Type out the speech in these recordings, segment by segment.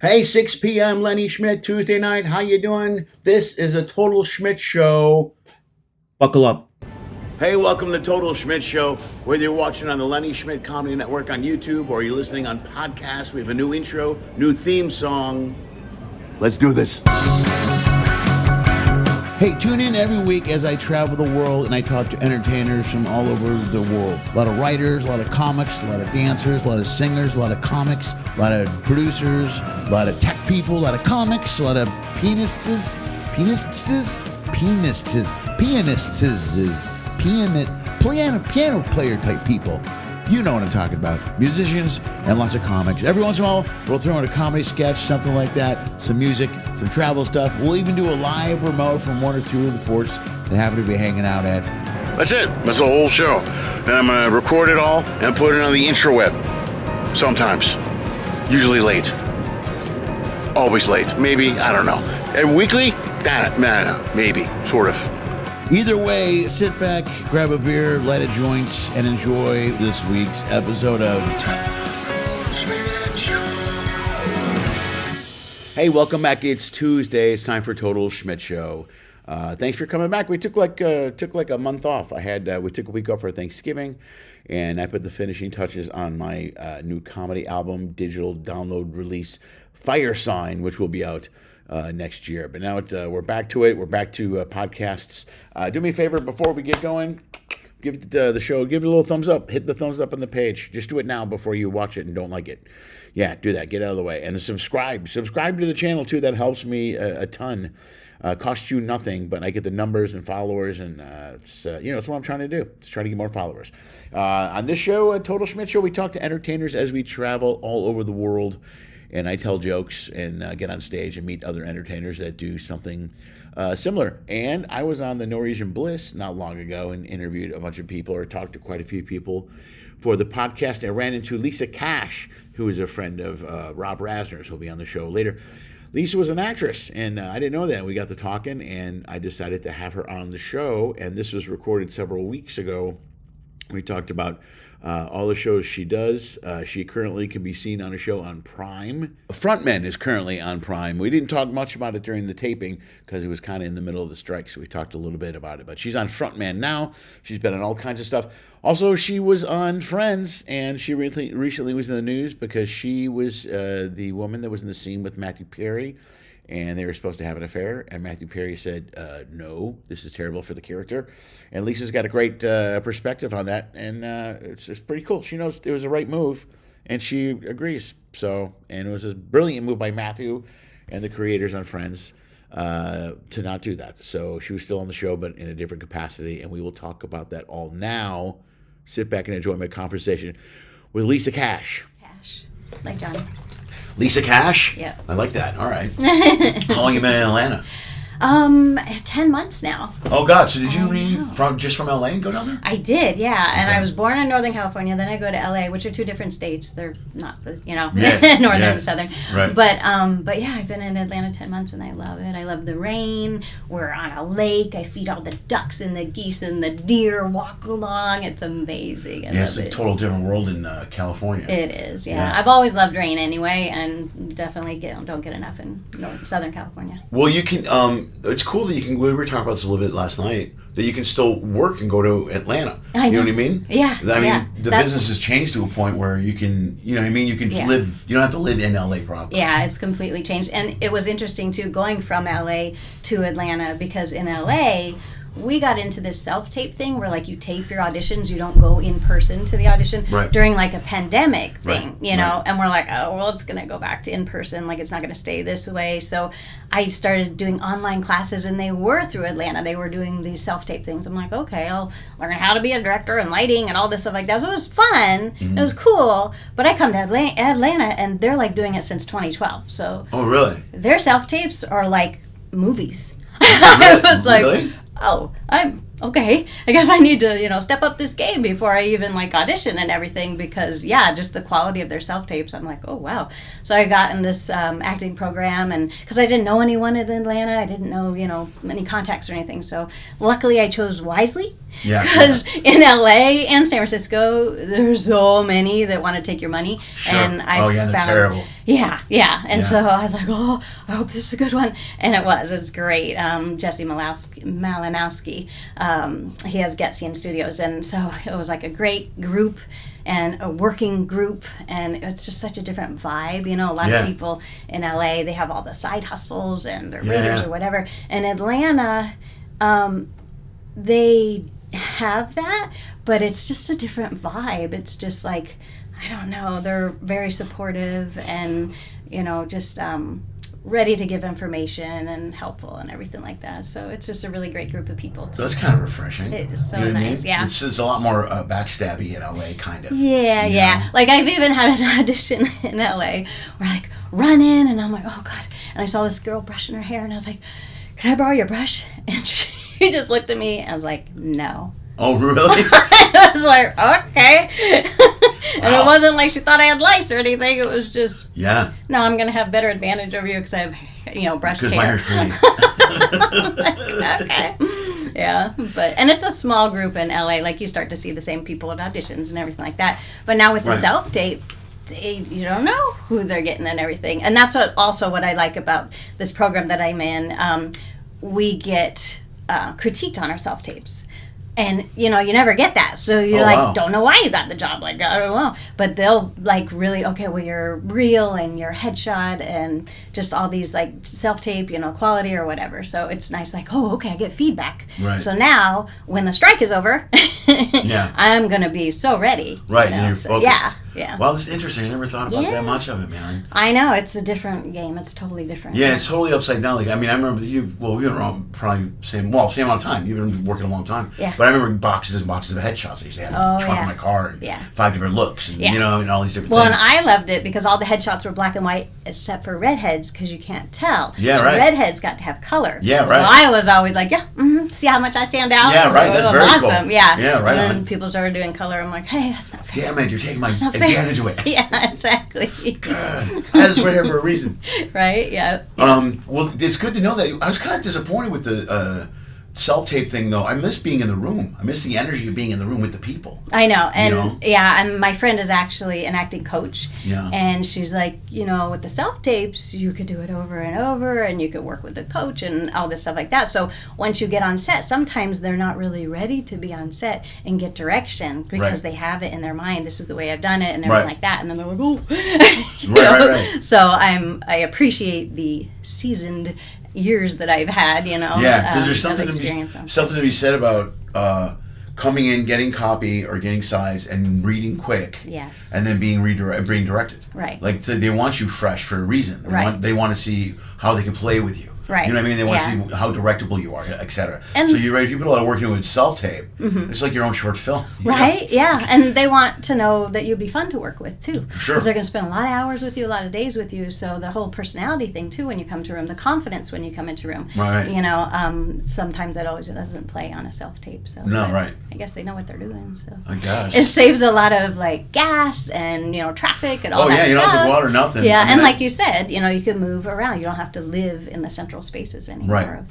Hey, 6 p.m. Lenny Schmidt, Tuesday night. How you doing? This is the Total Schmidt Show. Buckle up. Hey, welcome to the Total Schmidt Show. Whether you're watching on the Lenny Schmidt Comedy Network on YouTube or you're listening on podcasts, we have a new intro, new theme song. Let's do this. Hey, tune in every week as I travel the world and I talk to entertainers from all over the world. A lot of writers, a lot of comics, a lot of dancers, a lot of singers, a lot of comics, a lot of producers, a lot of tech people, a lot of comics, a lot of pianists, piano player type people. You know what I'm talking about. Musicians and lots of comics. Every once in a while, we'll throw in a comedy sketch, something like that, some music, some travel stuff. We'll even do a live remote from one or two of the ports that happen to be hanging out at. That's it. That's the whole show. And I'm going to record it all and put it on the intraweb. Sometimes. Usually late. Always late. Maybe. I don't know. And weekly? Nah, maybe. Sort of. Either way, sit back, grab a beer, light a joint, and enjoy this week's episode of Hey, welcome back. It's Tuesday. It's time for Total Schmidt Show. Thanks for coming back. We took like a month off. We took a week off for Thanksgiving, and I put the finishing touches on my new comedy album, digital download release, Fire Sign, which will be out next year. But now we're back to it. We're back to podcasts. Do me a favor before we get going. Give the show, give it a little thumbs up. Hit the thumbs up on the page. Just do it now before you watch it and don't like it. Yeah, do that. Get out of the way. And subscribe. Subscribe to the channel, too. That helps me a ton. Costs you nothing, but I get the numbers and followers, and it's what I'm trying to do. It's trying to get more followers. On this show, Total Schmidt Show, we talk to entertainers as we travel all over the world. And I tell jokes and get on stage and meet other entertainers that do something similar. And I was on the Norwegian Bliss not long ago and interviewed a bunch of people, or talked to quite a few people for the podcast. I ran into Lisa Cash, who is a friend of Rob Rasner's, who'll be on the show later. Lisa was an actress, and I didn't know that. We got to talking, and I decided to have her on the show. And this was recorded several weeks ago. We talked about all the shows she does. She currently can be seen on a show on Prime. Frontmen is currently on Prime. We didn't talk much about it during the taping because it was kind of in the middle of the strike, so we talked a little bit about it. But she's on Frontman now. She's been on all kinds of stuff. Also, she was on Friends, and she recently was in the news because she was the woman that was in the scene with Matthew Perry. And they were supposed to have an affair, and Matthew Perry said, no, this is terrible for the character. And Lisa's got a great perspective on that, and it's pretty cool. She knows it was the right move, and she agrees. And it was a brilliant move by Matthew and the creators on Friends to not do that. So she was still on the show, but in a different capacity, and we will talk about that all now. Sit back and enjoy my conversation with Lisa Cash. Cash, like Johnny. Lisa Cash? Yeah. I like that. All right. How long have you been in Atlanta? 10 months now. Oh, God. So did you leave from LA and go down there? I did, yeah. Okay. And I was born in Northern California. Then I go to LA, which are two different states. They're not, northern and southern. Right. But yeah, I've been in Atlanta 10 months and I love it. I love the rain. We're on a lake. I feed all the ducks and the geese and the deer walk along. It's amazing. I love it's a total different world in California. It is, yeah. I've always loved rain anyway, and definitely don't get enough in Southern California. Well, you can. It's cool that you can. We were talking about this a little bit last night. That you can still work and go to Atlanta. You know what I mean? Yeah. I mean, the business has changed to a point where you can. You know what I mean? You can live. You don't have to live in LA proper. Yeah, it's completely changed, and it was interesting too going from LA to Atlanta because in LA. We got into this self-tape thing where, like, you tape your auditions. You don't go in person to the audition during, like, a pandemic thing, you know? And we're like, oh, well, it's going to go back to in-person. Like, it's not going to stay this way. So I started doing online classes, and they were through Atlanta. They were doing these self-tape things. I'm like, okay, I'll learn how to be a director and lighting and all this stuff like that. So it was fun. Mm-hmm. It was cool. But I come to Atlanta, and they're, like, doing it since 2012. So oh, really? Their self-tapes are like movies. I was like... Oh, I'm okay, I guess I need to, step up this game before I even like audition and everything, because just the quality of their self-tapes, I'm like, oh wow. So I got in this acting program, and because I didn't know anyone in Atlanta, I didn't know, many contacts or anything, so luckily I chose wisely, because in LA and San Francisco, there's so many that want to take your money. Sure. And I they're found, terrible. And so I was like, oh, I hope this is a good one. And it's great. Jesse Malinowski, he has Getzian Studios, and so it was like a great group and a working group, and it's just such a different vibe. A lot of people in LA, they have all the side hustles and they're readers or whatever. In Atlanta, they have that, but it's just a different vibe. It's just like, I don't know, they're very supportive and, just ready to give information and helpful and everything like that. So it's just a really great group of people. So that's kind of refreshing. It is so what I mean? nice, yeah. It's a lot more backstabby in LA, kind of. Yeah. Like, I've even had an audition in LA where I, like, run in, and I'm like, oh, God. And I saw this girl brushing her hair, and I was like, can I borrow your brush? And she just looked at me, and I was like, no. Oh, really? I was like, okay. And it wasn't like she thought I had lice or anything. It was just, no, I'm going to have better advantage over you because I have, brushed hair. Because my hair's pretty. Like, okay. Yeah. And it's a small group in LA. Like, you start to see the same people at auditions and everything like that. But now with the self-tape, you don't know who they're getting and everything. And that's what I like about this program that I'm in. We get critiqued on our self-tapes. And, you never get that. So you're don't know why you got the job. Like, I don't know. But they'll, like, really, okay, well, you're real and you're headshot and just all these, like, self-tape, quality or whatever. So it's nice, like, oh, okay, I get feedback. Right. So now, when the strike is over, I'm going to be so ready. Right, and you're focused. Yeah. Well, it's interesting. I never thought about that much of it, man. I know. It's a different game. It's totally different. Yeah, it's totally upside down. Like, I mean, I remember we've been around probably same amount of time. You've been working a long time. Yeah. But I remember boxes and boxes of headshots. I used to have in the trunk of my car and 5 different looks and, and all these different things. Well, and I loved it because all the headshots were black and white except for redheads because you can't tell. Yeah, so right. Redheads got to have color. Yeah, so right. I was always like, see how much I stand out? Yeah, right. So That's it was very awesome. cool. Yeah. Yeah, right. And then people started doing color. I'm like, hey, that's not fair. Damn it, you're taking my advantage of it. Yeah, exactly. God. I had this right here for a reason. Right, yeah. Well, it's good to know that. I was kind of disappointed with the self-tape thing, though. I miss being in the room. I miss the energy of being in the room with the people. I know. And and my friend is actually an acting coach. Yeah. And she's like, with the self-tapes, you could do it over and over, and you could work with the coach and all this stuff like that. So once you get on set, sometimes they're not really ready to be on set and get direction because they have it in their mind. This is the way I've done it and everything like that. And then they're like, oh. Right. So I appreciate the seasoned years that I've had, Yeah, because there's something to be said about coming in, getting copy or getting size, and reading quick. Yes. And then being directed. Right. Like, so they want you fresh for a reason. They want to see how they can play with you. Right. You know what I mean? They want to see how directable you are, etc. So you're right. If you put a lot of work into it, self-tape, it's like your own short film. Right, yeah. And they want to know that you'd be fun to work with, too. Sure. Because they're going to spend a lot of hours with you, a lot of days with you. So the whole personality thing, too, when you come to room, the confidence when you come into room. Right. Sometimes that always doesn't play on a self-tape. So right. I guess they know what they're doing. So I guess. It saves a lot of, like, gas and, traffic and all that stuff. You don't have to go out or nothing. Yeah, and like you said, you can move around. You don't have to live in the central spaces anymore. Right. Of,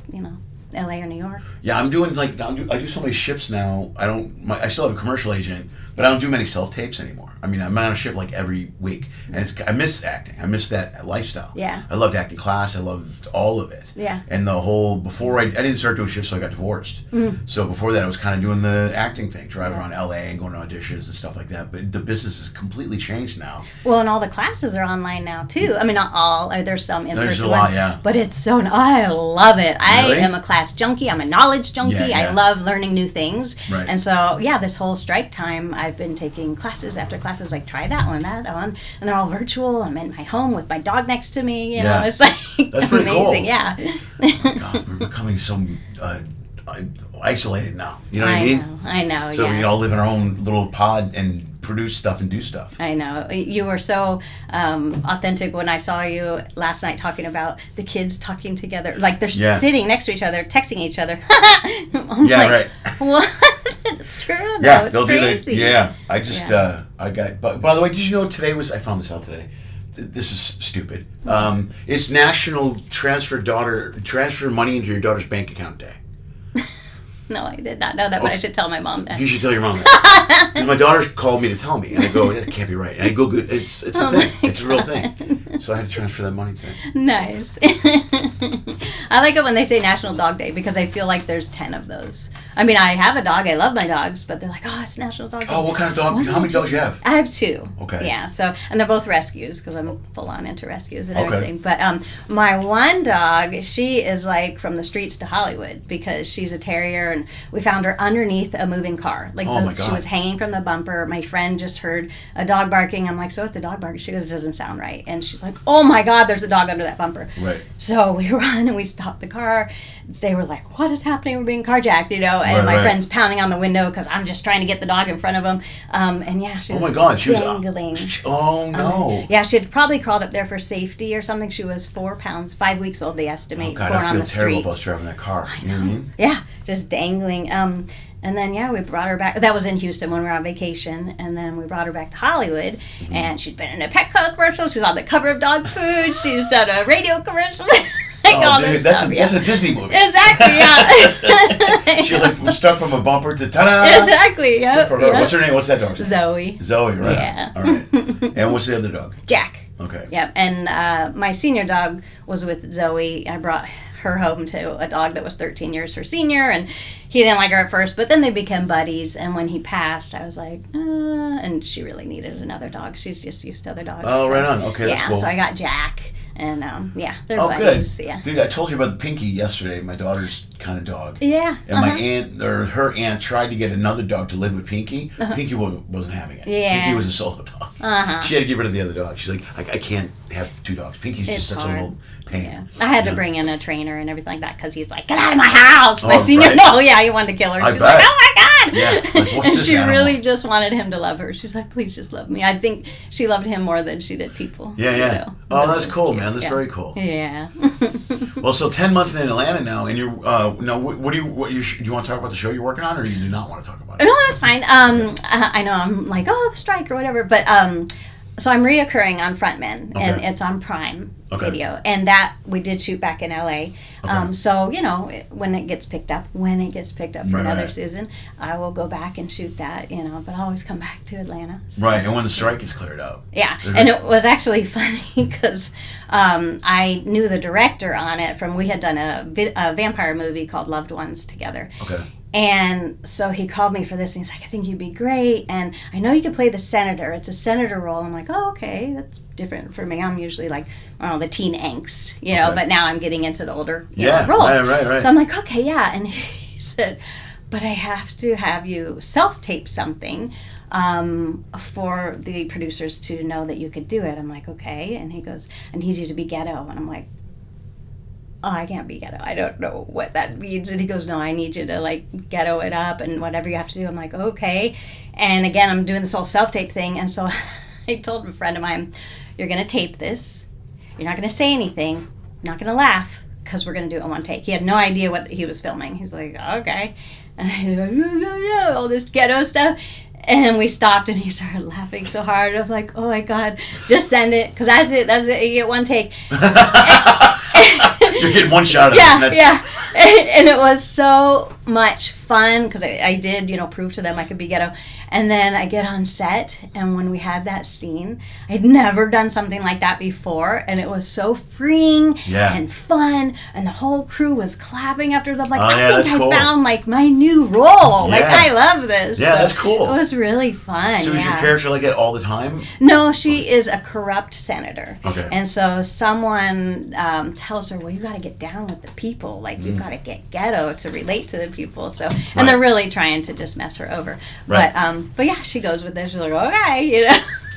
LA or New York. Yeah, I'm doing I do so many ships now. I still have a commercial agent, but I don't do many self tapes anymore. I mean, I'm on a ship like every week, and I miss acting. I miss that lifestyle. Yeah. I loved acting class. I loved all of it. Yeah. And the whole before I didn't start doing shifts, so I got divorced. So before that, I was kind of doing the acting thing, driving around LA and going to auditions and stuff like that. But the business has completely changed now. Well, and all the classes are online now too. I mean, not all. There's some in-person There's a lot, ones. yeah. But it's so. I love it. Really? I am a class junkie. I'm a knowledge junkie. Yeah. I love learning new things. Right. And so, this whole strike time, I've been taking classes after classes. Like, try that one, that one, and they're all virtual. I'm in my home with my dog next to me. You know, it's like that's amazing. Cool. Yeah. Oh God, we're becoming so isolated now. You know what I mean? I know. So we all live in our own little pod and produce stuff and do stuff. I know. You were so authentic when I saw you last night talking about the kids talking together. Like they're sitting next to each other, texting each other. Right. What? It's true, though. Yeah, it's they'll crazy. do that. Yeah. I just, I got, by the way, did you know today was, I found this out today. This is stupid. It's National Transfer Money into Your Daughter's Bank Account Day. No, I did not know that, but I should tell my mom that. You should tell your mom that. Because my daughter called me to tell me, and I go, that can't be right. And I go, good, it's a thing. It's a real thing. So I had to transfer that money today. Nice. I like it when they say National Dog Day because I feel like there's 10 of those. I mean, I have a dog. I love my dogs, but they're like, oh, it's National Dog Day. Oh, what kind of dog? How many dogs do you have? I have 2. Okay. Yeah, so, and they're both rescues because I'm full on into rescues and everything. But my one dog, she is like from the streets to Hollywood because she's a terrier and we found her underneath a moving car. Like she was hanging from the bumper. My friend just heard a dog barking. I'm like, so what's the dog barking? She goes, it doesn't sound right. And she's like, oh my God, there's a dog under that bumper. Right. So we run and we stop the car. They were like, what is happening? We're being carjacked, you know? And my friend's pounding on the window because I'm just trying to get the dog in front of him. And yeah, she was dangling. Oh no. Yeah, she had probably crawled up there for safety or something. She was 4 pounds, 5 weeks old, they estimate, born on the streets. I feel terrible if I streets. was driving that car. I know. You know what I mean? Yeah, just dangling. And then, we brought her back. That was in Houston when we were on vacation. And then we brought her back to Hollywood. Mm-hmm. And she'd been in a Petco commercial. She's on the cover of dog food. She's done a radio commercial. That's a Disney movie. Exactly, yeah. She was stuck from a bumper to ta-da! Exactly, yeah. What's her name? What's that dog's name? Zoe. Zoe, right. Yeah. All right. And what's the other dog? Jack. Okay. Yep. And my senior dog was with Zoe. I brought her home to a dog that was 13 years her senior, and he didn't like her at first, but then they became buddies, and when he passed, I was like, and she really needed another dog. She's just used to other dogs. Oh, right on. Okay, that's cool. So I got Jack, and they're buddies. Good. Yeah. Dude, I told you about the Pinky yesterday, my daughter's kind of dog. Yeah. And my aunt, or her aunt, tried to get another dog to live with Pinky. Pinky wasn't having it. Yeah. Pinky was a solo dog. She had to get rid of the other dog. She's like, I can't have 2 dogs. Pinky's just such a little pain. Yeah. I had to bring in a trainer and everything like that because he's like, get out of my house. My senior, he wanted to kill her. She's like, oh my God. Yeah. Like, what's this she animal? really just wanted him to love her. She's like, please just love me. I think she loved him more than she did people. Yeah, yeah. You know? Oh, that's cool, man. That's very cool. Yeah. Well, so 10 months in Atlanta now, and you're do you want to talk about the show you're working on, or you do not want to talk about it? No, that's fine. I know I'm like, the strike or whatever, but so I'm reaoccurring on Frontmen, and it's on Prime Video, and that we did shoot back in LA. So when it gets picked up for another season, I will go back and shoot that. But I'll always come back to Atlanta. So. Right, and when the strike is cleared up. Yeah, and it was actually funny because I knew the director on it from we had done a vampire movie called Loved Ones together. Okay. And so he called me for this, and he's like, I think you'd be great, and I know you could play the senator. It's a senator role. I'm like, oh, okay, that's different for me. I'm usually like, the teen angst, but now I'm getting into the older roles. Right. So I'm like, okay, yeah. And he said, but I have to have you self-tape something for the producers to know that you could do it. I'm like, okay. And he goes, I need you to be ghetto. And I'm like, oh, I can't be ghetto. I don't know what that means. And he goes, no, I need you to like ghetto it up and whatever you have to do. I'm like, okay. And again, I'm doing this whole self-tape thing. And so I told a friend of mine, you're going to tape this. You're not going to say anything. You're not going to laugh because we're going to do it in one take. He had no idea what he was filming. He's like, okay. And I go, all this ghetto stuff. And we stopped, and he started laughing so hard. I'm like, oh my God, just send it. Because that's it. You get one take. You're getting one shot of it. Yeah. And it was so much fun because I did, prove to them I could be ghetto. And then I get on set, and when we had that scene, I'd never done something like that before, and it was so freeing and fun, and the whole crew was clapping afterwards. I'm like, I think I found like my new role. Like, I love this. Yeah, that's cool. It was really fun. So is your character like that all the time? No, she is a corrupt senator. Okay. And so someone tells her, well, you got to get down with the people. Like, you got to get ghetto to relate to the people. So, and they're really trying to just mess her over. Right. But yeah, she goes with this. She's like, okay,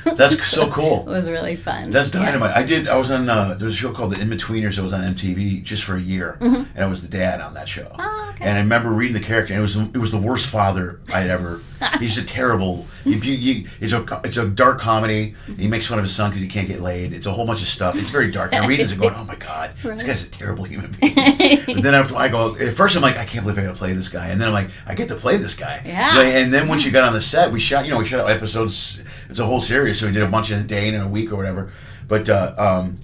That's so cool. It was really fun. That's dynamite. Yeah. I was on, there was a show called The In-Betweeners that was on MTV just for a year. And I was the dad on that show. Oh, okay. And I remember reading the character, and it was the worst father I'd ever, he's a terrible, it's a dark comedy. He makes fun of his son because he can't get laid. It's a whole bunch of stuff. It's very dark. And I'm reading this and going, oh my God, this guy's a terrible human being. But then after I go, at first I'm like, I can't believe I got to play this guy. And then I'm like, I get to play this guy. Yeah. And then once you got on the set, we shot episodes. It's a whole series, so we did a bunch in a day and in a week or whatever. But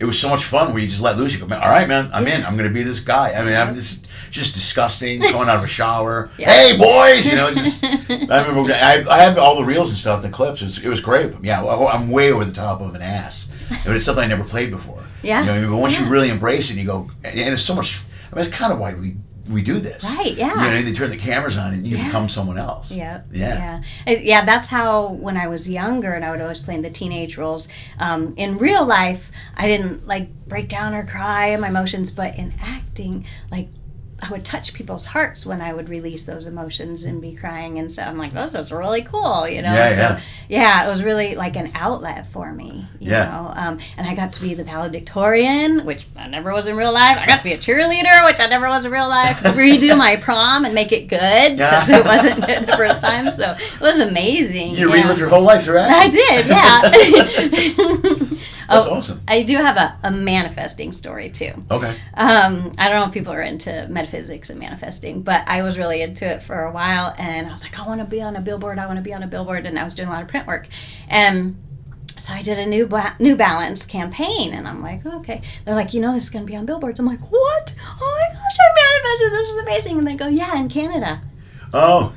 it was so much fun where you just let loose. You go, man, all right, man, I'm in. I'm going to be this guy. I mean, it's just disgusting. Coming out of a shower, hey boys, just. I remember I have all the reels and stuff, the clips. It was great. Yeah, I'm way over the top of an ass, but it's something I never played before. Yeah. But once you really embrace it, you go, and it's so much. I mean, it's kind of why we do this. Right, yeah. They turn the cameras on and you become someone else. Yeah. Yeah. Yeah, that's how, when I was younger and I would always play in the teenage roles, in real life, I didn't, break down or cry in my emotions, but in acting, I would touch people's hearts when I would release those emotions and be crying, and so I'm like, this is really cool, Yeah, yeah, it was really like an outlet for me, you know. And I got to be the valedictorian, which I never was in real life. I got to be a cheerleader, which I never was in real life. Redo my prom and make it good because it wasn't good the first time, so it was amazing. You relived your whole life through acting. I did, yeah. That's awesome. I do have a manifesting story too. Okay. I don't know if people are into metaphysics and manifesting, but I was really into it for a while, and I was like, I want to be on a billboard. I want to be on a billboard, and I was doing a lot of print work, and so I did a New Balance campaign, and I'm like, okay. They're like, this is going to be on billboards. I'm like, what? Oh my gosh, I manifested. This is amazing. And they go, yeah, in Canada. Oh.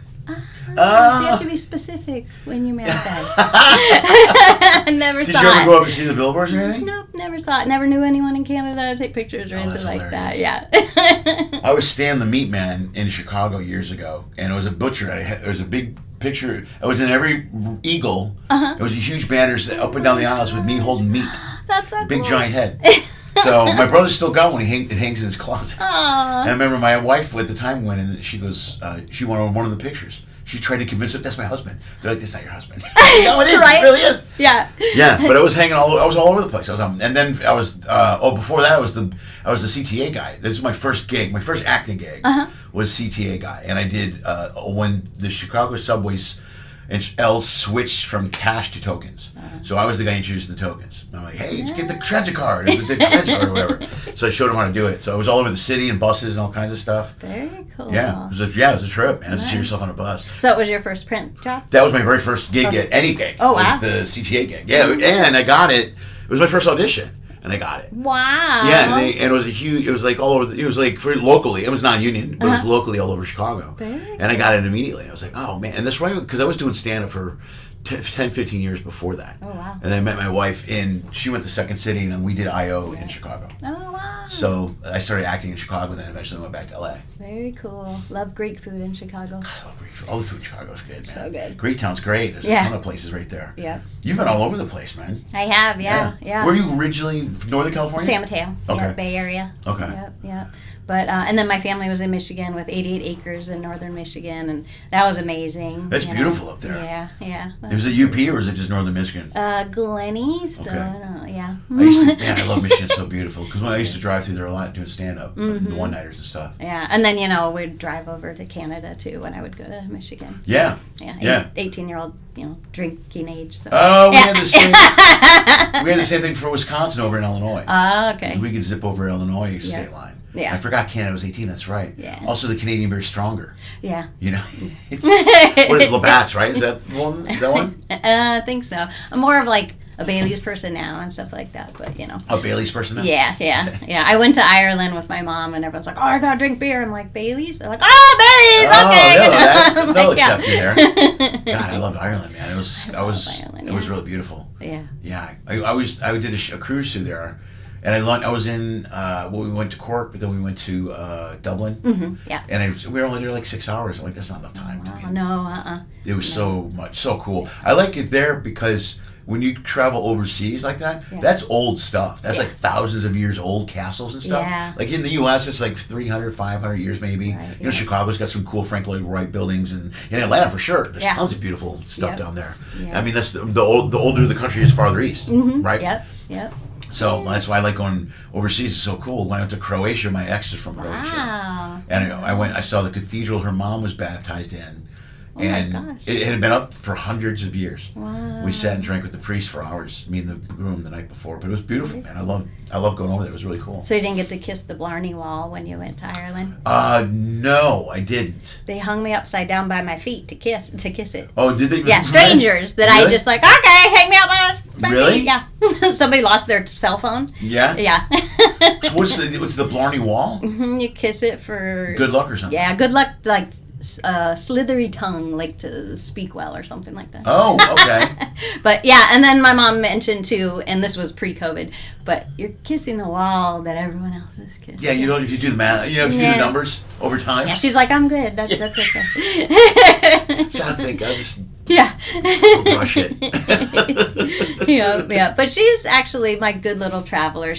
So you have to be specific when you manifest. Never Did saw you ever it. go up and see the billboards or anything? Nope, never saw it. Never knew anyone in Canada to take pictures or anything like hilarious. that. Yeah. I was Stan the Meat Man in Chicago years ago, and it was a butcher. There was a big picture. I was in every Eagle. There was a huge banners up and down the aisles with me holding meat. That's so Big cool. giant head. So my brother still got one. It hangs in his closet. Aww. And I remember my wife at the time went and she goes, she wanted one of the pictures. She tried to convince them, that's my husband. They're like, that's not your husband. No, it is. Right? It really is. Yeah. Yeah, but I was hanging I was all over the place. And then I was, before that I was the CTA guy. This was my first gig. My first acting gig was CTA guy. And I did, when the Chicago subways and L switched from cash to tokens. So I was the guy introducing the tokens. And I'm like, hey, let's get the transit card, or the transit card or whatever. So I showed him how to do it. So I was all over the city and buses and all kinds of stuff. Very cool. Yeah, it was a trip, man. To see yourself on a bus. So it was your first print job? That was my very first gig at any gig. Oh, wow. It was the CTA gig. Yeah, and I got it. It was my first audition, and I got it. Wow. Yeah, and it was it was like all over, it was like for locally, it was non-union, but it was locally all over Chicago. And I got it immediately. I was like, oh man, and that's right, because I was doing stand-up for 10, 15 years before that. Oh, wow. And then I met my wife she went to Second City, and we did I.O. in Chicago. Oh, wow. So I started acting in Chicago, and then eventually went back to L.A. Very cool. Love Greek food in Chicago. I love Greek food. All the food in Chicago's good, man. So good. Greektown's great. There's a ton of places right there. Yeah. You've been all over the place, man. I have, yeah. Were you originally Northern California? San Mateo. Okay. Yeah, Bay Area. Okay. Yep. But and then my family was in Michigan with 88 acres in northern Michigan, and that was amazing. That's beautiful up there. Yeah. Was it UP or is it just northern Michigan? Glenny, so Okay. I don't know, yeah. I love Michigan. It's so beautiful. Because when I used to drive through there a lot doing stand-up, the one-nighters and stuff. Yeah, and then, we'd drive over to Canada, too, when I would go to Michigan. So, Yeah. 18-year-old, drinking age. So. Oh, we had the same. We had the same thing for Wisconsin over in Illinois. Okay. We could zip over Illinois state line. Yeah. I forgot Canada was 18. That's right. Yeah. Also, the Canadian beer's stronger. Yeah. It's what is it, Labatt's, right? Is that one? Is that one? I think so. I'm more of like a Bailey's person now and stuff like that, but A Bailey's person now? Yeah. I went to Ireland with my mom, and everyone's like, "Oh, I gotta drink beer." I'm like, "Bailey's?" They're like, "Oh, Bailey's, okay." They'll Like, yeah. accept you there. God, I loved Ireland, man. It was really beautiful. Yeah. Yeah, I did a cruise through there, and I was in. We went to Cork, but then we went to Dublin. Mm-hmm. Yeah. And we were only there like 6 hours. I'm like, that's not enough time to be. No. It was so cool. I like it there because when you travel overseas like that, that's old stuff. That's like thousands of years old castles and stuff. Yeah. Like in the U.S., it's like 300, 500 years maybe. Right, you know, Chicago's got some cool Frank Lloyd Wright buildings, and in Atlanta for sure, there's Yeah. tons of beautiful stuff down there. Yeah. I mean, that's the older the country is, farther east, right? Yep. So that's why I like going overseas. It's so cool. When I went to Croatia, my ex is from Croatia, Wow. and I saw the cathedral her mom was baptized in. Oh my And gosh. it had been up for hundreds of years. Wow. We sat and drank with the priest for hours, me and the groom the night before. But it was beautiful, man. I love going over there. It was really cool. So you didn't get to kiss the Blarney Wall when you went to Ireland? No, I didn't. They hung me upside down by my feet to kiss it. Oh, did they? Yeah, strangers that Really? I just like, okay, hang me up by my Really? feet. Yeah. Somebody lost their cell phone. Yeah? Yeah. So what's the Blarney Wall? You kiss it for Good luck or something? Yeah, good luck, like slithery tongue, like to speak well or something like that. Oh, okay. But yeah, and then my mom mentioned too, and this was pre-COVID, but you're kissing the wall that everyone else is kissing. Yeah, you know, if you do the math, you know, if you do the numbers over time. Yeah, she's like, I'm good. That's okay. I think I'll just Yeah. brush it. yeah. But she's actually my good little traveler.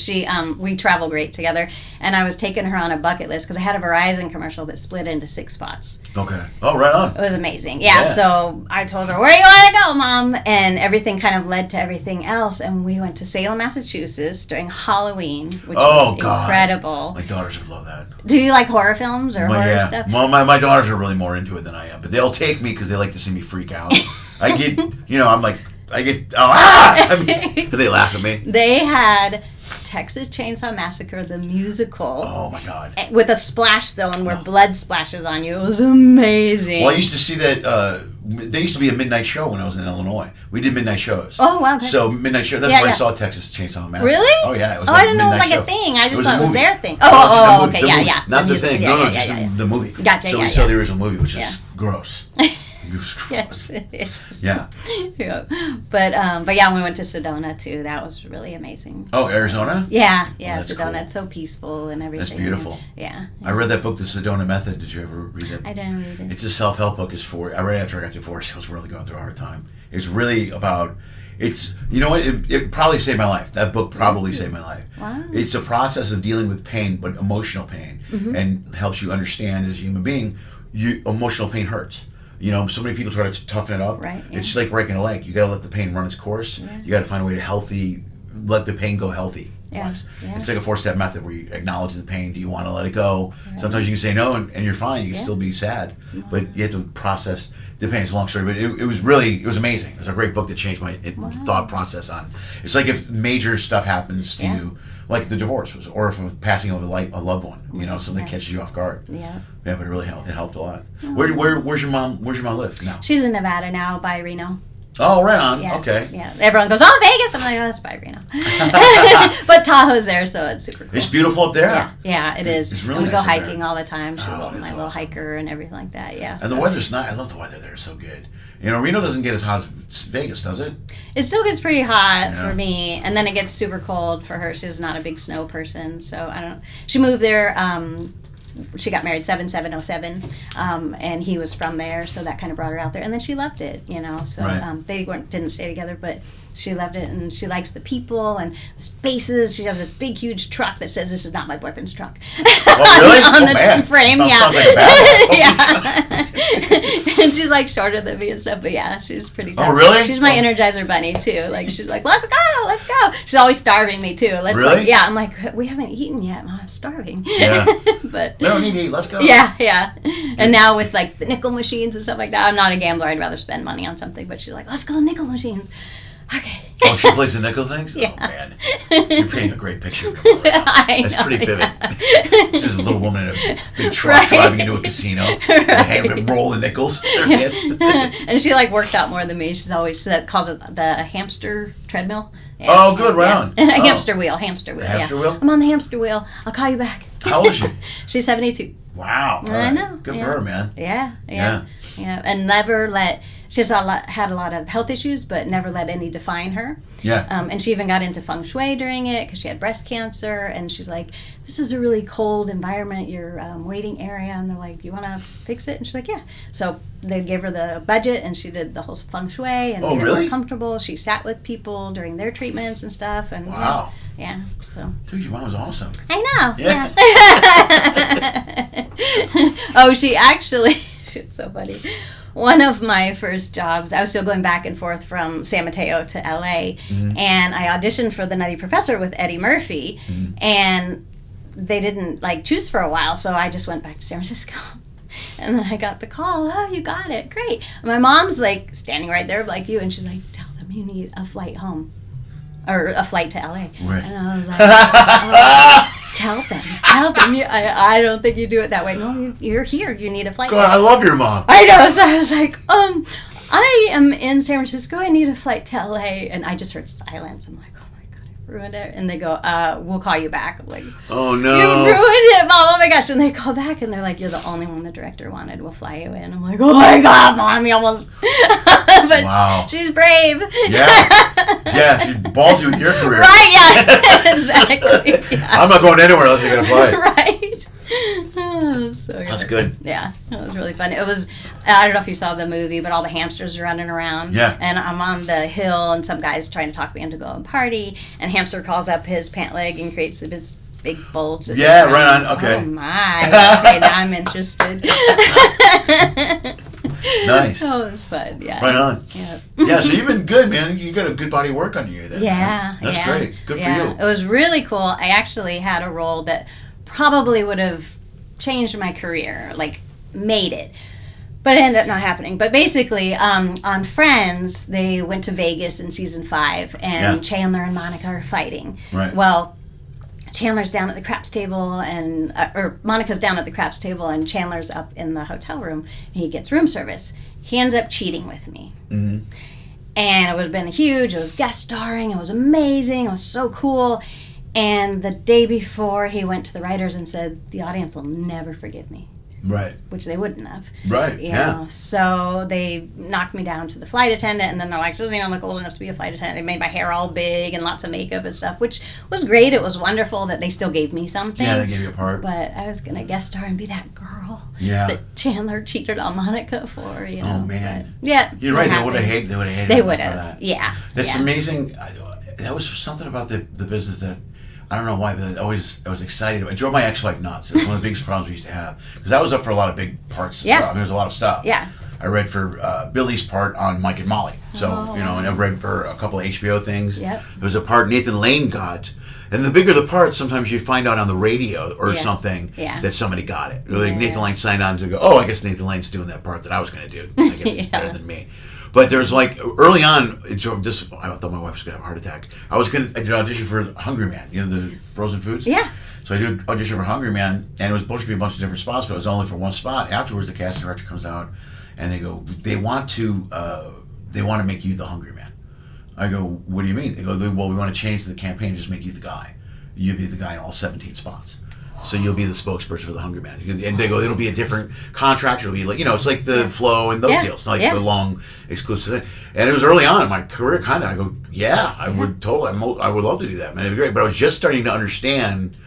We travel great together, and I was taking her on a bucket list because I had a Verizon commercial that split into 6 spots. Okay. Oh, right on. It was amazing. Yeah. So I told her, where do you want to go, Mom? And everything kind of led to everything else. And we went to Salem, Massachusetts during Halloween, which was incredible. My daughters would love that. Do you like horror films or horror stuff? Well, my daughters are really more into it than I am, but they'll take me because they like to see me freak out. I get, they laugh at me. They had Texas Chainsaw Massacre, the musical. Oh my God. With a splash zone where blood splashes on you. It was amazing. Well, I used to see that, there used to be a midnight show when I was in Illinois. We did midnight shows. Oh, wow. Okay. So midnight show, that's where I saw Texas Chainsaw Massacre. Really? Oh yeah. It was I didn't know it was like show. a thing. I just thought it was movie. their thing. No, Okay. the Yeah, movie. yeah. Not the thing. Yeah, No, yeah, just yeah. the movie. Gotcha, So yeah, we saw yeah. the original movie, which Yeah. is gross. It was gross. Yes, it is. Yeah. Yeah. But yeah, we went to Sedona too. That was really amazing. Oh, Arizona? Yeah, that's Sedona. cool. It's so peaceful and everything. That's beautiful. Yeah. I read that book, The Sedona Method. Did you ever read it? I didn't read it. It's a self-help book. I read it after I got divorced. I was really going through a hard time. It's really about, you know what, it probably saved my life. That book probably saved my life. Wow. It's a process of dealing with pain, but emotional pain, and helps you understand as a human being, emotional pain hurts. You know, so many people try to toughen it up. Right, yeah. It's just like breaking a leg. You got to let the pain run its course. Yeah. You got to find a way to let the pain go healthy. Yeah, yeah. It's like a 4-step method where you acknowledge the pain. Do you want to let it go? Right. Sometimes you can say no and you're fine. You can still be sad. But you have to process the pain. It's a long story, but it was amazing. It was a great book that changed my thought process on. It's like if major stuff happens to you, like the divorce, or if passing of a loved one, you know, something catches you off guard. Yeah. Yeah, but it really helped. It helped a lot. Where's your mom live now? She's in Nevada now, by Reno. Oh, right on. Yeah. Okay. Yeah. Everyone goes, oh, Vegas. I'm like, oh, that's by Reno. But Tahoe's there, so it's super cool. It's beautiful up there. Yeah, it is. It's really and we go nice up hiking there. all the time. She's my little awesome. hiker and everything like that. Yeah. And the weather's nice. I love the weather there. It's so good. You know, Reno doesn't get as hot as Vegas, does it? It still gets pretty hot for me, and then it gets super cold for her. She's not a big snow person, so I don't. She moved there. She got married 7707, and he was from there, so that kind of brought her out there. And then she loved it, you know. So they didn't stay together, but she loved it, and she likes the people and spaces. She has this big, huge truck that says, "This is not my boyfriend's truck." Oh, really? On the man. frame, Sounds like a bad yeah. And she's like shorter than me and stuff, but yeah, she's pretty tough. Oh, really? She's my Energizer bunny too. Like she's like, let's go. She's always starving me too. Really? Yeah, I'm like, we haven't eaten yet. Mom, I'm starving. Yeah. But we don't need to eat. Let's go. Yeah. And now with like the nickel machines and stuff like that, I'm not a gambler. I'd rather spend money on something. But she's like, let's go nickel machines. Okay. Oh, she plays the nickel things? Yeah. Oh, man. You're painting a great picture of her right now. That's pretty vivid. This is a little woman in a big truck driving into a casino. And rolling nickels. And she like works out more than me. She's always calls it the hamster treadmill. Oh, good. Right on. A hamster wheel. Hamster wheel. Hamster wheel? I'm on the hamster wheel. I'll call you back. How old is she? She's 72. Wow. I know. Good for her, man. Yeah. And never let. she's had a lot of health issues, but never let any define her. Yeah. And she even got into feng shui during it because she had breast cancer. And she's like, this is a really cold environment, your waiting area. And they're like, you want to fix it? And she's like, yeah. So they gave her the budget, and she did the whole feng shui and made it more comfortable. She sat with people during their treatments and stuff. And wow. Yeah. So. Dude, your mom was awesome. I know. Yeah. Oh, she was so funny. One of my first jobs, I was still going back and forth from San Mateo to LA, and I auditioned for The Nutty Professor with Eddie Murphy, and they didn't choose for a while, so I just went back to San Francisco. And then I got the call, oh, you got it, great. And my mom's standing right there like you, and she's like, tell them you need a flight home. Or a flight to LA. Right. And I was like, oh, tell them. I don't think you do it that way. No, you're here. You need a flight. God, I love your mom. I know. So I was like, I am in San Francisco. I need a flight to LA. And I just heard silence. I'm like, oh my God, I ruined it. And they go, we'll call you back. I'm like, oh no. You ruined it, Mom. Oh my gosh. And they call back and they're like, you're the only one the director wanted. We'll fly you in. I'm like, oh my God, Mom, you almost. But wow. She's brave. Yeah. Yeah, she ballsy with your career. Right, yeah. Exactly. Yeah. I'm not going anywhere else you're going to fly. Right. Oh, so that's good. Yeah, it was really fun. It was, I don't know if you saw the movie, but all the hamsters are running around. Yeah. And I'm on the hill, and some guy's trying to talk me into go and party, and hamster calls up his pant leg and creates this big bulge. Yeah, right on. Okay. Oh, my. Okay, now I'm interested. Nice. Oh, it was fun, yeah. Right on. Yeah. Yeah, so you've been good, man. You got a good body of work on you then. Yeah. That's great. Good for you. It was really cool. I actually had a role that probably would have changed my career, made it. But it ended up not happening. But basically, on Friends, they went to Vegas in season 5, and Chandler and Monica are fighting. Right. Well, Chandler's down at the craps table, and or Monica's down at the craps table, and Chandler's up in the hotel room, and he gets room service. He ends up cheating with me. Mm-hmm. And it would have been huge. It was guest starring. It was amazing. It was so cool. And the day before, he went to the writers and said, the audience will never forgive me. Right. Which they wouldn't have. Right, you know? So they knocked me down to the flight attendant, and then they're like, doesn't even look old enough to be a flight attendant. They made my hair all big and lots of makeup and stuff, which was great. It was wonderful that they still gave me something. Yeah, they gave you a part. But I was going to guest star and be that girl that Chandler cheated on Monica for, you know. Oh, man. But, yeah. You're right. They would have hated it. They would have. Yeah. That's amazing. That was something about the business that I don't know why, but I was excited. It drove my ex-wife nuts. It was one of the biggest problems we used to have. Because I was up for a lot of big parts. Yeah. There was a lot of stuff. Yeah. I read for Billy's part on Mike and Molly. So, and I read for a couple of HBO things. Yep. There was a part Nathan Lane got. And the bigger the part, sometimes you find out on the radio or something that somebody got it. Nathan Lane signed on to go, I guess Nathan Lane's doing that part that I was going to do. I guess it's better than me. But there's early on, I thought my wife was going to have a heart attack. I did audition for Hungry Man, the frozen foods. Yeah. So I did audition for Hungry Man, and it was supposed to be a bunch of different spots, but it was only for one spot. Afterwards, the casting director comes out, and they go, they want to make you the Hungry Man. I go, what do you mean? They go, well, we want to change the campaign, just make you the guy. You'll be the guy in all 17 spots. So you'll be the spokesperson for the Hungry Man. And they go, it'll be a different contract. It'll be it's like the Flow and those deals. Like the long exclusive thing. And it was early on in my career, kind of. I go, I would totally, I would love to do that, man. It'd be great. But I was just starting to understand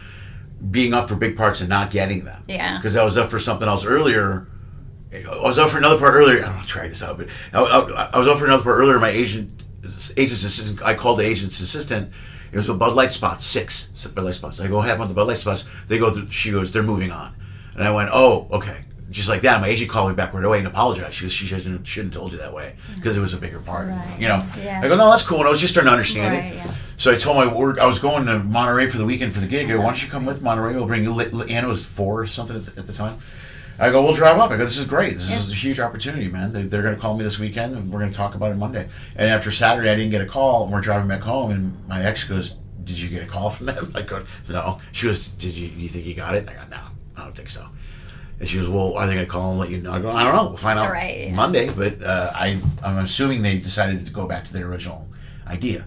being up for big parts and not getting them. Yeah. Because I was up for something else earlier. I was up for another part earlier. I don't want to try this out, but I was up for another part earlier. My agent's assistant, I called the agent's assistant. It was a Bud Light spot, 6 Bud Light spots. I go, what happened with the Bud Light spots? She goes, they're moving on. And I went, oh, okay. Just like that. My agent called me back right away and apologized. She goes, she shouldn't have told you that way because it was a bigger part. Right. Yeah. I go, no, that's cool. And I was just starting to understand it. Yeah. So I told my work, I was going to Monterey for the weekend for the gig. I go, why don't you come with Monterey? We'll bring you. Anna was 4 or something at the time. I go, we'll drive up. I go, this is great. This is a huge opportunity, man. They're going to call me this weekend, and we're going to talk about it Monday. And after Saturday, I didn't get a call, and we're driving back home, and my ex goes, did you get a call from them? I go, no. She goes, you think you got it? I go, no, I don't think so. And she goes, well, are they going to call and let you know? I go, I don't know. We'll find out Monday. But I'm assuming they decided to go back to their original idea.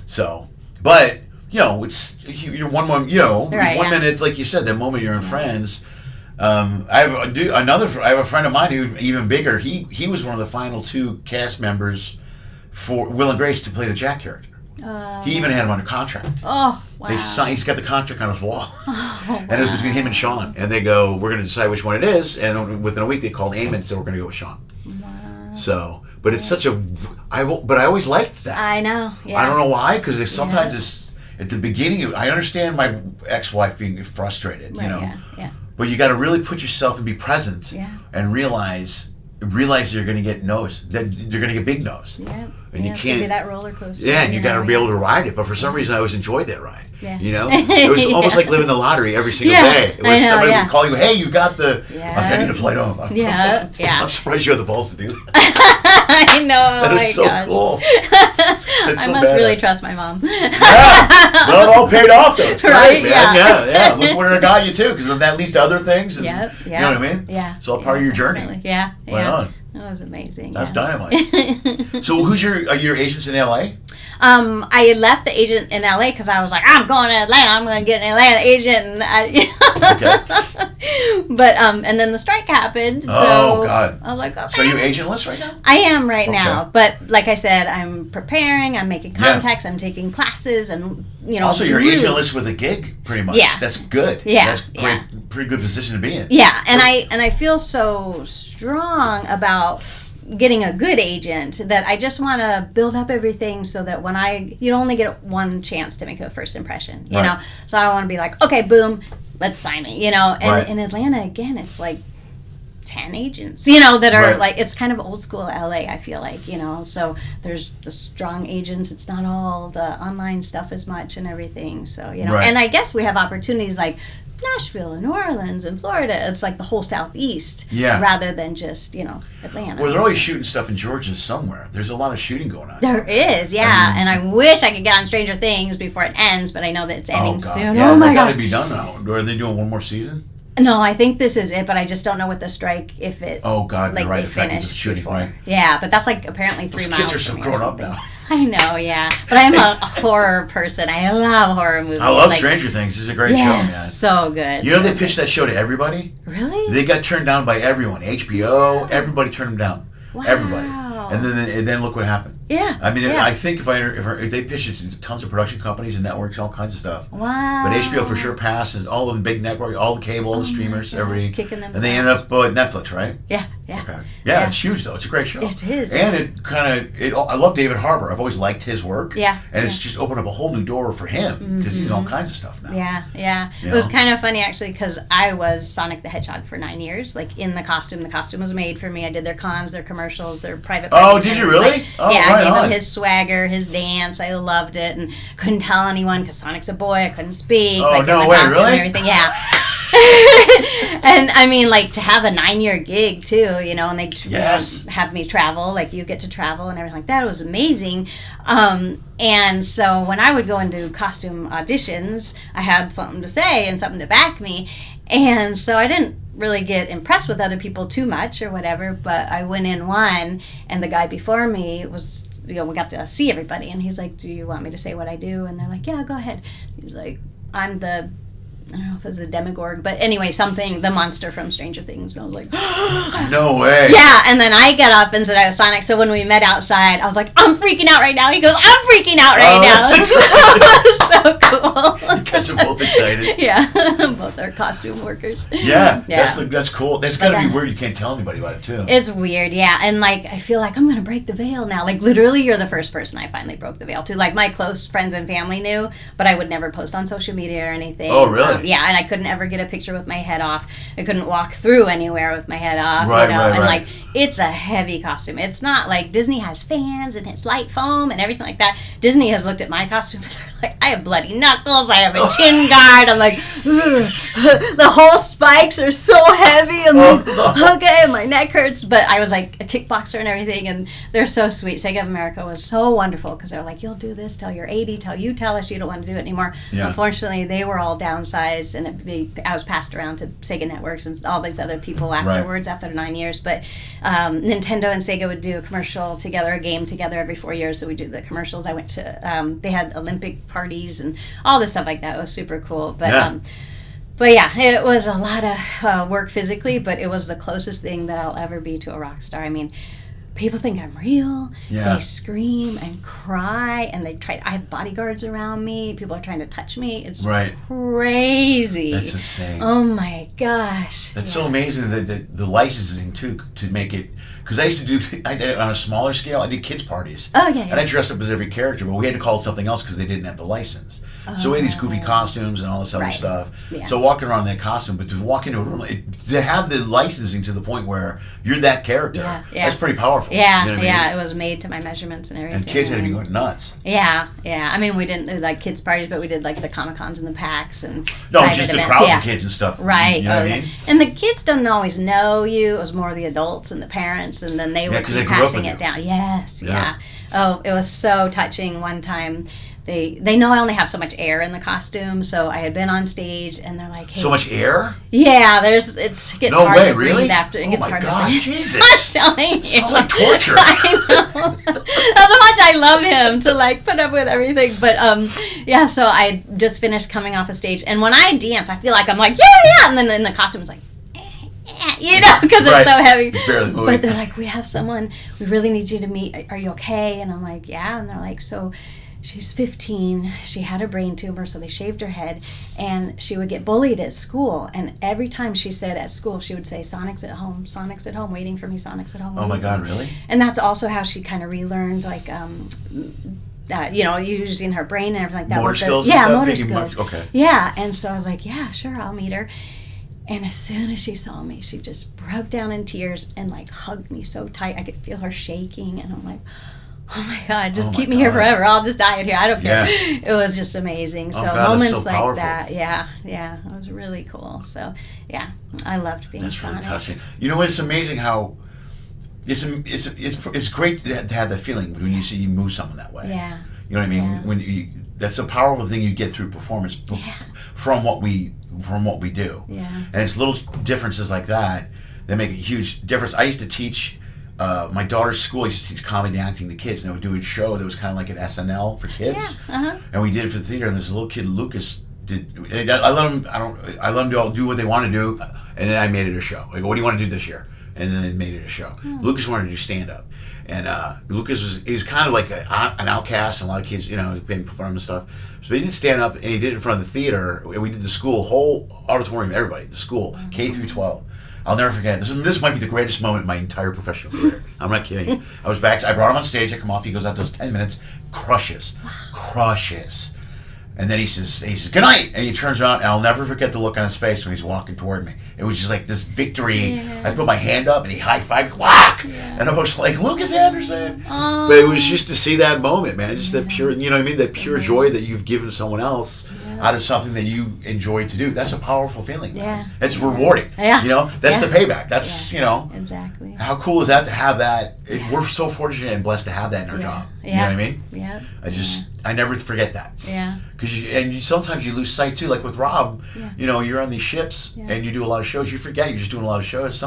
So, but, it's you're one moment, 1 minute, like you said, that moment you're in Friends. I have a friend of mine who even bigger. He was one of the final 2 cast members for Will and Grace to play the Jack character. He even had him under contract. Oh, wow. He's got the contract on his wall. And it was between him and Sean. And they go, we're going to decide which one it is. And within a week, they called Eamon and said, we're going to go with Sean. Wow. So, but it's such a... But I always liked that. I know. Yeah. I don't know why, because sometimes it's... At the beginning, I understand my ex-wife being frustrated, Right, you know. Yeah. But you got to really put yourself and be present. Yeah. And realize you're going to get no's. That you're going to get big no's. Yeah. And you It's can't... gonna be that roller coaster. Yeah, and you got to be able to ride it. But for some reason, I always enjoyed that ride. Yeah. You know, it was almost like living the lottery every single day. It was somebody would call you, "Hey, you got the? I need a flight home." Yeah. I'm surprised you had the balls to do that. I know. That is so gosh. cool. I must really trust my mom. Yeah. Well, it all paid off though. It's Right? great, man. Yeah. Yeah. Look where it got you too, because that leads to other things. And, Yep. Yeah. You know what I mean? Yeah. It's all part of your journey. Definitely. Yeah. Right on. That was amazing. That's dynamite. So, who's your agents in LA? I left the agent in LA because I was like, I'm going to Atlanta. I'm going to get an Atlanta agent. And But and then the strike happened. So Oh God! I was like, okay. So you agentless right now? I am right now, but like I said, I'm preparing. I'm making contacts. I'm taking classes, and Also, you're agentless with a gig, pretty much. Yeah. That's good. Yeah. That's great. Pretty good position to be in. Yeah, and I feel so strong about getting a good agent that I just want to build up everything so that when you only get one chance to make a first impression, you know. So I don't want to be like, okay, boom, let's sign it, you know. And in Atlanta, again, it's like 10 agents, that are like, it's kind of old school LA, I feel like, so there's the strong agents. It's not all the online stuff as much and everything. So, and I guess we have opportunities like Nashville and New Orleans and Florida. It's like the whole Southeast rather than just, Atlanta. Well, they're always shooting stuff in Georgia somewhere. There's a lot of shooting going on. There is, yeah. And I wish I could get on Stranger Things before it ends, but I know that it's ending soon. Yeah, oh my gosh. gosh. Got to be done now. Or are they doing one more season? No, I think this is it, but I just don't know with the strike if it. Oh God, like you're right. they finished shooting, before. right? Yeah, but that's like apparently 3 miles. Kids are so from me grown or up something. now. I know, yeah, but I'm a horror person. I love horror movies. I love Stranger Things. It's a great show, man. So good. You know they pitched that show to everybody. Really? They got turned down by everyone. HBO, everybody turned them down. Wow. Everybody. And then look what happened. Yeah. I mean, I think if they pitched it to tons of production companies and networks, all kinds of stuff. Wow. But HBO for sure passed, and all of the big networks, all the cable, all the streamers, everybody. Kicking themselves. And they ended up at Netflix, right? Yeah. Yeah. Okay. Yeah, it's huge though. It's a great show. It is. And it kind of, I love David Harbour. I've always liked his work. Yeah. And it's just opened up a whole new door for him because he's in all kinds of stuff now. Yeah, yeah. It was kind of funny actually because I was Sonic the Hedgehog for 9 years, like in the costume. The costume was made for me. I did their cons, their commercials, their private. Oh, did you really? Like, oh, yeah, right I gave on. him his swagger, his dance. I loved it, and couldn't tell anyone because Sonic's a boy. I couldn't speak. Oh, like, no in the way, costume really? And everything, yeah. And I mean, like to have a 9-year gig too, and they have me travel. Like you get to travel and everything like that. It was amazing. And so when I would go and do costume auditions, I had something to say and something to back me. And so I didn't really get impressed with other people too much or whatever, but I went in one, and the guy before me was, we got to see everybody, and he's like, do you want me to say what I do? And they're like, yeah, go ahead. He's like, I'm the, I don't know if it was the Demogorgon, but anyway, the monster from Stranger Things. And I was like, no way. Yeah, and then I get up and said I was Sonic. So when we met outside, I was like, I'm freaking out right now. He goes, I'm freaking out right now. So cool. You guys are both excited. Yeah, both are costume workers. Yeah. That's cool. That's got to be weird. You can't tell anybody about it too. It's weird, yeah. And like, I feel like I'm going to break the veil now. Like literally, you're the first person I finally broke the veil to. Like my close friends and family knew, but I would never post on social media or anything. Oh, really? Yeah, and I couldn't ever get a picture with my head off. I couldn't walk through anywhere with my head off. Right. And like, it's a heavy costume. It's not like Disney has fans and it's light foam and everything like that. Disney has looked at my costume and they're like, I have bloody knuckles. I have a chin guard. I'm like, the whole spikes are so heavy. I'm like, okay, my neck hurts. But I was like a kickboxer and everything, and they're so sweet. Sega of America was so wonderful because they're like, you'll do this till you're 80, till you tell us you don't want to do it anymore. Yeah. Unfortunately, they were all downsized, and I was passed around to Sega Networks and all these other people afterwards after 9 years. But Nintendo and Sega would do a commercial together, a game together every 4 years. So we do the commercials. I went to, they had Olympic parties and all this stuff like that. It was super cool. But But yeah, it was a lot of work physically, but it was the closest thing that I'll ever be to a rock star. I mean, people think I'm real. Yeah. They scream and cry, and I have bodyguards around me. People are trying to touch me. It's crazy. That's insane. Oh my gosh. That's so amazing that the licensing too to make it. Because I used to do, I did on a smaller scale, I did kids' parties. Oh, yeah. And I dressed up as every character, but we had to call it something else because they didn't have the license. So we had these goofy costumes and all this other stuff. Yeah. So walking around in that costume, but to walk into a room, to have the licensing to the point where you're that character, that's pretty powerful. Yeah, you know what I mean? It was made to my measurements and everything. And kids had to be going nuts. Yeah. I mean, we didn't do like kids' parties, but we did like the Comic-Cons and the PAX and No, just the events. crowds of kids and stuff. Right. You know what I mean? And the kids don't always know you. It was more the adults and the parents, and then they would keep passing it down. Yes, yeah. Oh, it was so touching one time. They know I only have so much air in the costume, so I had been on stage, and they're like, "Hey, so much air? Yeah, it gets no hard way, to really? breathe after. It gets hard to breathe. Jesus! I'm telling you, sounds like torture. I know. That's how much I love him to like put up with everything. But yeah, so I just finished coming off a stage, and when I dance, I feel like I'm like yeah, and then in the costume, it's like. You know, because it's so heavy. Barely moving. But they're like, we have someone we really need you to meet. Are you okay? And I'm like, yeah. And they're like, so she's 15. She had a brain tumor, so they shaved her head. And she would get bullied at school. And every time she said at school, she would say, Sonic's at home, waiting for me, Sonic's at home. Oh my God, really? And that's also how she kind of relearned, like, using her brain and everything like that. Motor skills? Yeah, motor skills. Okay. Yeah, and so I was like, yeah, sure, I'll meet her. And as soon as she saw me, she just broke down in tears and like hugged me so tight. I could feel her shaking, and I'm like, oh my God, just keep me here forever. I'll just die in here. I don't care. It was just amazing. So God, moments so like powerful. that, it was really cool. So yeah, I loved being Sonic. That's really touching. You know, it's amazing how it's great to have that feeling when you see you move someone that way. Yeah. You know what I mean? Yeah. When that's a powerful thing you get through performance from what we do. Yeah. And it's little differences like that make a huge difference. I used to teach my daughter's school. I used to teach comedy and acting to kids, and they would do a show that was kind of like an SNL for kids. Yeah. And we did it for the theater. And this little kid, Lucas, I let them do what they want to do, and then I made it a show. Like, what do you want to do this year? And then they made it a show. Lucas wanted to do stand up. And Lucas was kind of like an outcast, and a lot of kids, being performing and stuff. So he did stand up, and he did it in front of the theater. And we did the school, whole auditorium, everybody, the school, K through 12. I'll never forget. This might be the greatest moment in my entire professional career. I'm not kidding. I was back. I brought him on stage. I come off. He goes out, does 10 minutes, crushes. And then he says, good night. And he turns around, and I'll never forget the look on his face when he's walking toward me. It was just like this victory. Yeah. I put my hand up, and he high-fived, whack! Yeah. And I was like, Lucas Anderson! Oh. But it was just to see that moment, man. Just that pure, you know what I mean? That pure joy that you've given someone else out of something that you enjoy to do. That's a powerful feeling, man. Yeah. It's rewarding. Yeah. That's the payback. That's, Exactly. How cool is that to have that? We're so fortunate and blessed to have that in our job. You know what I mean? Yeah. I never forget that. Yeah. Because sometimes you lose sight too. Like with Rob, you're on these ships and you do a lot of shows. You forget you're just doing a lot of shows. A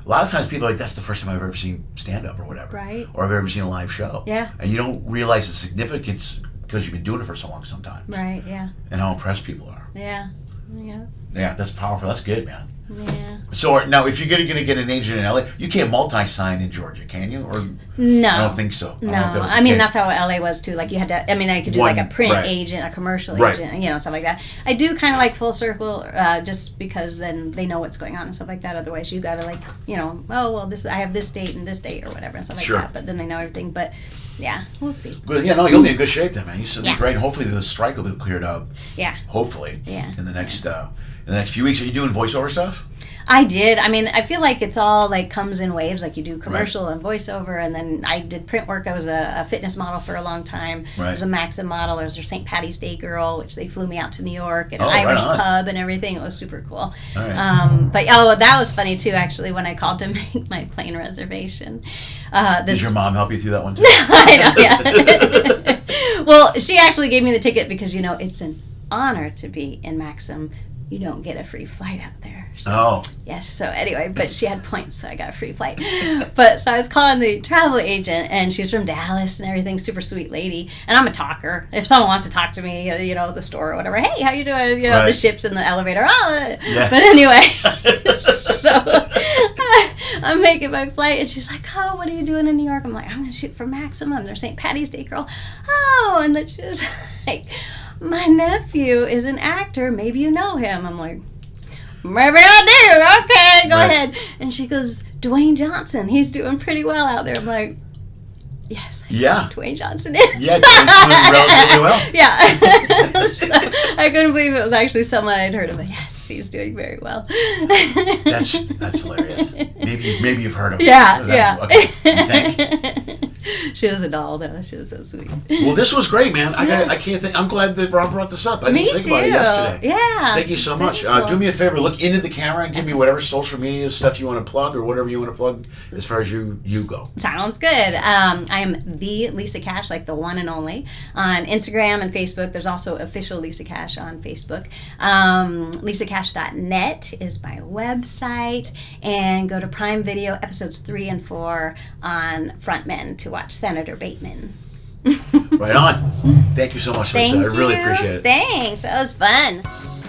lot of times people are like, that's the first time I've ever seen stand up or whatever. Right. Or I've ever seen a live show. Yeah. And you don't realize the significance because you've been doing it for so long sometimes. Right. Yeah. And how impressed people are. Yeah. Yeah. Yeah, that's powerful. That's good, man. Yeah. So now, if you're going to get an agent in LA, you can't multi-sign in Georgia, can you? Or no, I don't think so. No, I mean that's how LA was too. Like you had to. I mean, I could do like a print agent, a commercial agent, stuff like that. I do kind of like full circle, just because then they know what's going on and stuff like that. Otherwise, you got to I have this date and this date or whatever and stuff like that. But then they know everything. But yeah, we'll see. Good. Yeah, no, you'll be in good shape then, man. You should be great. And hopefully, the strike will be cleared up. Yeah. Hopefully. Yeah. In the next few weeks, are you doing voiceover stuff? I did. I mean, I feel like it's all like comes in waves. Like you do commercial and voiceover, and then I did print work. I was a fitness model for a long time. I was a Maxim model. I was their St. Patty's Day girl, which they flew me out to New York at an Irish pub and everything. It was super cool. But that was funny too. Actually, when I called to make my plane reservation, did your mom help you through that one too? I know. Yeah. Well, she actually gave me the ticket because it's an honor to be in Maxim. you don't get a free flight out there. So, yes. So anyway, but she had points, so I got a free flight. But so I was calling the travel agent, and she's from Dallas and everything, super sweet lady. And I'm a talker. If someone wants to talk to me, the store or whatever, hey, how you doing? The ship's in the elevator. Oh, yeah. But anyway, so I'm making my flight, and she's like, oh, what are you doing in New York? I'm like, I'm going to shoot for Maximum. They're St. Patty's Day girl. Oh, and then she was like, my nephew is an actor. Maybe you know him. I'm like, maybe I do. Okay, go ahead. And she goes, Dwayne Johnson. He's doing pretty well out there. I'm like, yes. Dwayne Johnson is. Yeah, Dwayne's doing relatively well. Yeah. So I couldn't believe it was actually someone I'd heard of. But yes, he's doing very well. That's hilarious. Maybe you've heard of him. Yeah. Okay. You think? She was a doll, though. She was so sweet. Well, this was great, man. I can't think. I'm glad that Rob brought this up. I didn't think about it yesterday. Yeah. Thank you so much. Do me a favor. Look into the camera and give me whatever social media stuff you want to plug or whatever you want to plug as far as you go. Sounds good. I'm the Lisa Cash, like the one and only, on Instagram and Facebook. There's also official Lisa Cash on Facebook. LisaCash.net is my website, and go to Prime Video episodes 3 and 4 on Frontmen to watch Senator Bateman. Right on. Thank you so much, Lisa. I really appreciate it. Thanks. That was fun.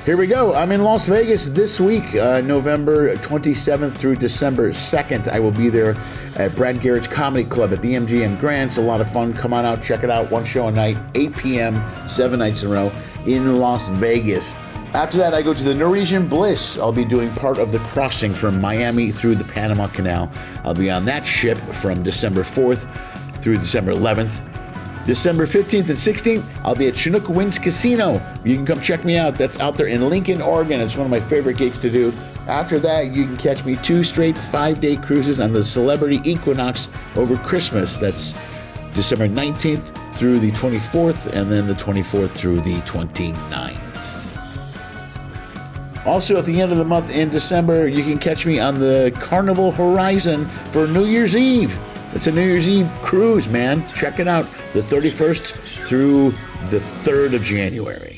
Here we go. I'm in Las Vegas this week, November 27th through December 2nd. I will be there at Brad Garrett's Comedy Club at the MGM Grand. It's a lot of fun. Come on out, check it out. One show a night, 8 p.m., 7 nights in a row in Las Vegas. After that, I go to the Norwegian Bliss. I'll be doing part of the crossing from Miami through the Panama Canal. I'll be on that ship from December 4th through December 11th. December 15th and 16th, I'll be at Chinook Winds Casino. You can come check me out. That's out there in Lincoln, Oregon. It's one of my favorite gigs to do. After that, you can catch me 2 straight 5-day cruises on the Celebrity Equinox over Christmas. That's December 19th through the 24th, and then the 24th through the 29th. Also, at the end of the month in December, you can catch me on the Carnival Horizon for New Year's Eve. It's a New Year's Eve cruise, man. Check it out. The 31st through the 3rd of January.